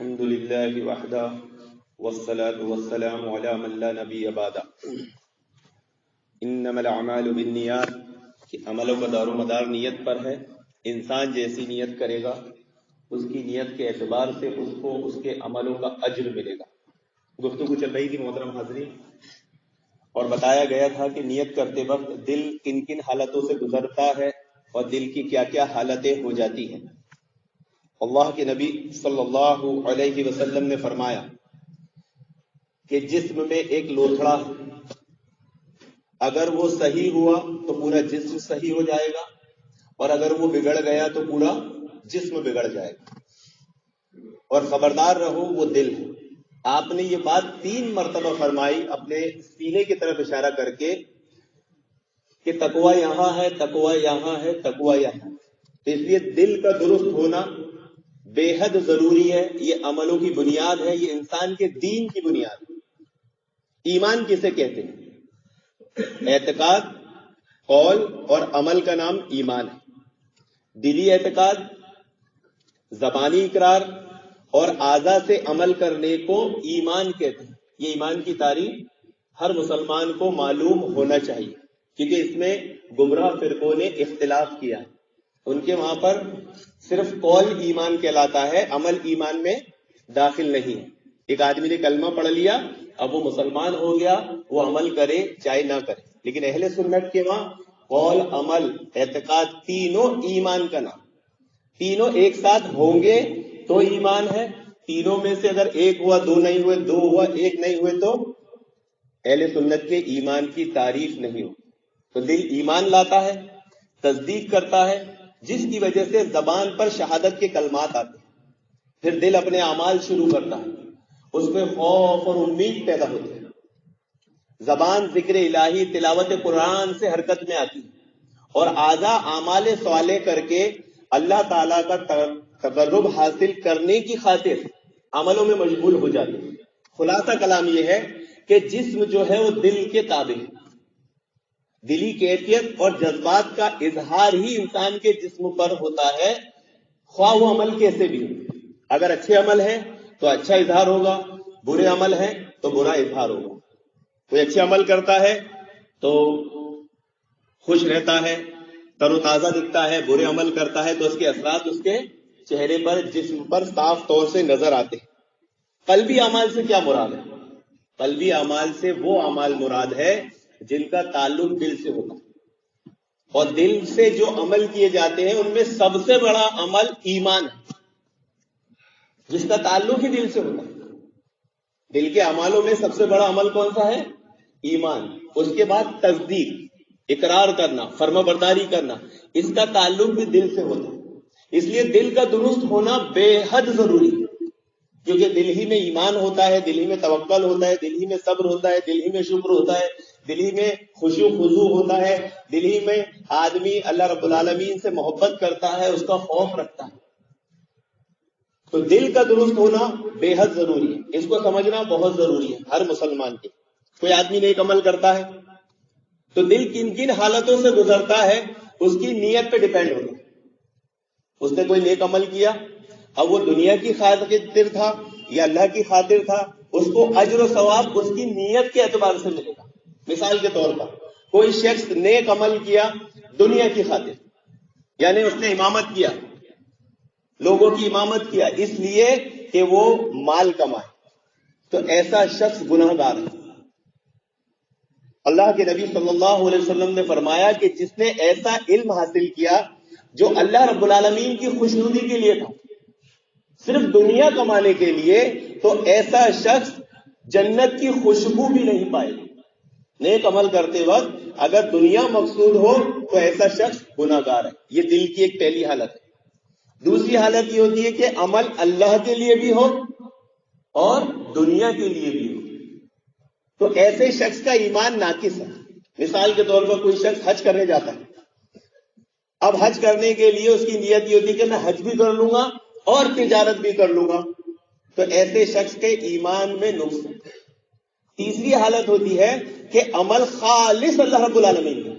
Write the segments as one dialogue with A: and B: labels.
A: الحمد للہ وحدہ والصلاة والسلام علی من لا نبی بعدہ۔ انما الاعمال بالنیات کہ عملوں کا دار و مدار نیت پر ہے۔ انسان جیسی نیت کرے گا اس کی نیت کے اعتبار سے اس کو اس کے عملوں کا اجر ملے گا۔ گفتگو چل رہی تھی محترم حاضرین، اور بتایا گیا تھا کہ نیت کرتے وقت دل کن کن حالتوں سے گزرتا ہے اور دل کی کیا کیا حالتیں ہو جاتی ہیں۔ اللہ کے نبی صلی اللہ علیہ وسلم نے فرمایا کہ جسم میں ایک لوتھڑا ہے، اگر وہ صحیح ہوا تو پورا جسم صحیح ہو جائے گا، اور اگر وہ بگڑ گیا تو پورا جسم بگڑ جائے گا۔ اور خبردار رہو وہ دل ہے۔ آپ نے یہ بات 3 مرتبہ فرمائی اپنے سینے کی طرف اشارہ کر کے کہ تقوی یہاں ہے، تقوی یہاں ہے، تقوی یہاں ہے۔ اس لیے دل کا درست ہونا بے حد ضروری ہے۔ یہ عملوں کی بنیاد ہے، یہ انسان کے دین کی بنیاد ہے۔ ایمان کسے کہتے ہیں؟ اعتقاد، قول اور عمل کا نام ایمان ہے۔ دلی اعتقاد، زبانی اقرار اور اعضاء سے عمل کرنے کو ایمان کہتے ہیں۔ یہ ایمان کی تعریف ہر مسلمان کو معلوم ہونا چاہیے، کیونکہ اس میں گمراہ فرقوں نے اختلاف کیا ہے۔ ان کے وہاں پر صرف قول ایمان کہلاتا ہے، عمل ایمان میں داخل نہیں ہے۔ ایک آدمی نے کلمہ پڑھ لیا، اب وہ مسلمان ہو گیا، وہ عمل کرے چاہے نہ کرے، لیکن اہل سنت کے وہاں قول، عمل، اعتقاد تینوں ایمان کا نام، تینوں ایک ساتھ ہوں گے تو ایمان ہے۔ تینوں میں سے اگر ایک ہوا، 2 نہیں ہوئے، 2 ہوا، 1 نہیں ہوئے تو اہل سنت کے ایمان کی تعریف نہیں ہو۔ تو دل ایمان لاتا ہے، تصدیق کرتا ہے، جس کی وجہ سے زبان پر شہادت کے کلمات آتے ہیں۔ پھر دل اپنے اعمال شروع کرتا ہے، اس میں خوف اور امید پیدا ہوتی ہے۔ زبان ذکر الہی، تلاوت قرآن سے حرکت میں آتی ہے، اور اعضاء اعمال صالح کر کے اللہ تعالیٰ کا تقرب حاصل کرنے کی خاطر عملوں میں مشغول ہو جاتے ہیں۔ خلاصہ کلام یہ ہے کہ جسم جو ہے وہ دل کے تابع ہے۔ دلی کیفیت اور جذبات کا اظہار ہی انسان کے جسم پر ہوتا ہے، خواہ وہ عمل کیسے بھی ہو۔ اگر اچھے عمل ہیں تو اچھا اظہار ہوگا، برے عمل ہیں تو برا اظہار ہوگا۔ کوئی اچھے عمل کرتا ہے تو خوش رہتا ہے، تر و تازہ دکھتا ہے، برے عمل کرتا ہے تو اس کے اثرات اس کے چہرے پر، جسم پر صاف طور سے نظر آتے ہیں۔ قلبی اعمال سے کیا مراد ہے؟ قلبی اعمال سے وہ اعمال مراد ہے جن کا تعلق دل سے ہوتا ہے، اور دل سے جو عمل کیے جاتے ہیں ان میں سب سے بڑا عمل ایمان ہے، جس کا تعلق ہی دل سے ہوتا ہے۔ دل کے اعمالوں میں سب سے بڑا عمل کون سا ہے؟ ایمان۔ اس کے بعد تصدیق، اقرار کرنا، فرما برداری کرنا، اس کا تعلق بھی دل سے ہوتا ہے۔ اس لیے دل کا درست ہونا بے حد ضروری ہے، کیونکہ دل ہی میں ایمان ہوتا ہے، دل ہی میں توکل ہوتا ہے، دل ہی میں صبر ہوتا ہے، دل ہی میں شکر ہوتا ہے، دل ہی میں خشوع خضوع ہوتا ہے، دل ہی میں آدمی اللہ رب العالمین سے محبت کرتا ہے، اس کا خوف رکھتا ہے۔ تو دل کا درست ہونا بے حد ضروری ہے، اس کو سمجھنا بہت ضروری ہے ہر مسلمان کے۔ کوئی آدمی نیک عمل کرتا ہے تو دل کن کن حالتوں سے گزرتا ہے اس کی نیت پہ ڈیپینڈ ہوتا ہے۔ اس نے کوئی نیک عمل کیا، اب وہ دنیا کی خاطر تھا یا اللہ کی خاطر تھا، اس کو اجر و ثواب اس کی نیت کے اعتبار سے ملے گا۔ مثال کے طور پر کوئی شخص نیک عمل کیا دنیا کی خاطر، یعنی اس نے امامت کیا، لوگوں کی امامت کیا اس لیے کہ وہ مال کمائے، تو ایسا شخص گناہ گار ہے۔ اللہ کے نبی صلی اللہ علیہ وسلم نے فرمایا کہ جس نے ایسا علم حاصل کیا جو اللہ رب العالمین کی خوشنودی کے لیے تھا، صرف دنیا کمانے کے لیے، تو ایسا شخص جنت کی خوشبو بھی نہیں پائے گا۔ نیک عمل کرتے وقت اگر دنیا مقصود ہو تو ایسا شخص گناہ گار ہے۔ یہ دل کی ایک پہلی حالت ہے۔ دوسری حالت یہ ہوتی ہے کہ عمل اللہ کے لیے بھی ہو اور دنیا کے لیے بھی ہو، تو ایسے شخص کا ایمان ناقص ہے۔ مثال کے طور پر کوئی شخص حج کرنے جاتا ہے، اب حج کرنے کے لیے اس کی نیت یہ ہوتی ہے کہ میں حج بھی کر لوں گا اور تجارت بھی کر لوں گا، تو ایسے شخص کے ایمان میں نقص ہے۔ تیسری حالت ہوتی ہے کہ عمل خالص اللہ رب العالمین کا،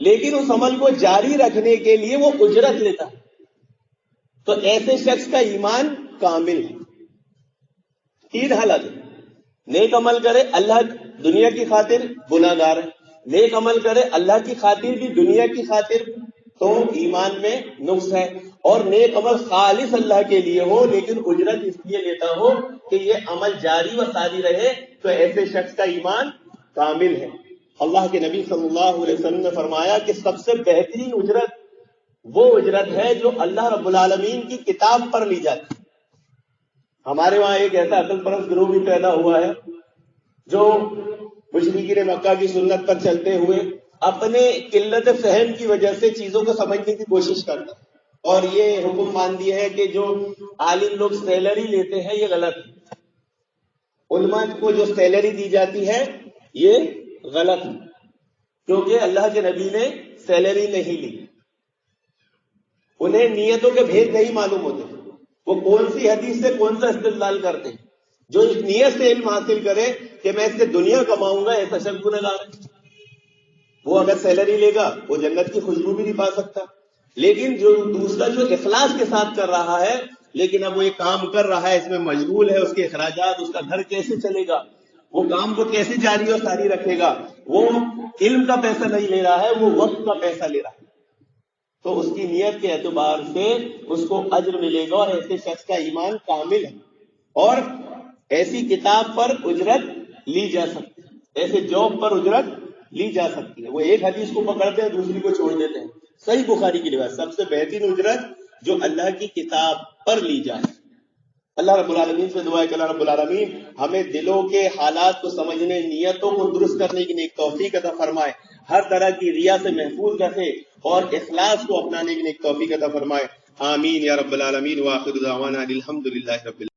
A: لیکن اس عمل کو جاری رکھنے کے لیے وہ اجرت لیتا ہے، تو ایسے شخص کا ایمان کامل ہے۔ تین حالت ہے. نیک عمل کرے اللہ دنیا کی خاطر گناہگار ہے، نیک عمل کرے اللہ کی خاطر بھی دنیا کی خاطر تو ایمان میں نقص ہے، اور نیک عمل خالص اللہ کے لیے ہو لیکن اجرت اس لیے لیتا ہو کہ یہ عمل جاری و ساری رہے تو ایسے شخص کا ایمان کامل ہے. اللہ کے نبی صلی اللہ علیہ وسلم نے فرمایا کہ سب سے بہترین اجرت وہ اجرت ہے جو اللہ رب العالمین کی کتاب پر لی جاتی. ہمارے وہاں ایک ایسا عقل پرست گروہ بھی پیدا ہوا ہے جو مشرکین مکہ کی سنت پر چلتے ہوئے اپنے قلت فہم کی وجہ سے چیزوں کو سمجھنے کی کوشش کرتا ہے، اور یہ حکم مان دیا ہے کہ جو عالم لوگ سیلری لیتے ہیں یہ غلط ہے، علماء کو جو سیلری دی جاتی ہے یہ غلط ہے، کیونکہ اللہ کے نبی نے سیلری نہیں لی. انہیں نیتوں کے بھید نہیں معلوم ہوتے، وہ کون سی حدیث سے کون سا استدلال کرتے ہیں. جو اس نیت سے علم حاصل کرے کہ میں اس سے دنیا کماؤں گا ایسا شخص گنہگار ہے. وہ اگر سیلری لے گا وہ جنت کی خوشبو بھی نہیں پا سکتا، لیکن جو دوسرا جو اخلاص کے ساتھ کر رہا ہے لیکن اب وہ ایک کام کر رہا ہے اس میں مشغول ہے، اس کے اخراجات، اس کا گھر کیسے چلے گا، وہ کام کو کیسے جاری اور ساری رکھے گا، وہ علم کا پیسہ نہیں لے رہا ہے، وہ وقت کا پیسہ لے رہا ہے، تو اس کی نیت کے اعتبار سے اس کو اجر ملے گا، اور ایسے شخص کا ایمان کامل ہے. اور ایسی کتاب پر اجرت لی جا سکتی ہے، ایسے جاب پر اجرت لی جا سکتی ہے. وہ ایک حدیث کو پکڑتے ہیں دوسری کو چھوڑ دیتے ہیں. صحیح بخاری کی روایت سب سے بہترین اجرت جو اللہ کی کتاب پر لی جائے. اللہ رب العالمین سے دعا ہے کہ اللہ رب العالمین ہمیں دلوں کے حالات کو سمجھنے، نیتوں کو درست کرنے کی نیک توفیق عطا فرمائے، ہر طرح کی ریا سے محفوظ رکھے اور اخلاص کو اپنانے کی نیک توفیق عطا فرمائے. آمین یا رب العالمین. وآخر دعوانا الحمد للہ رب العالمین.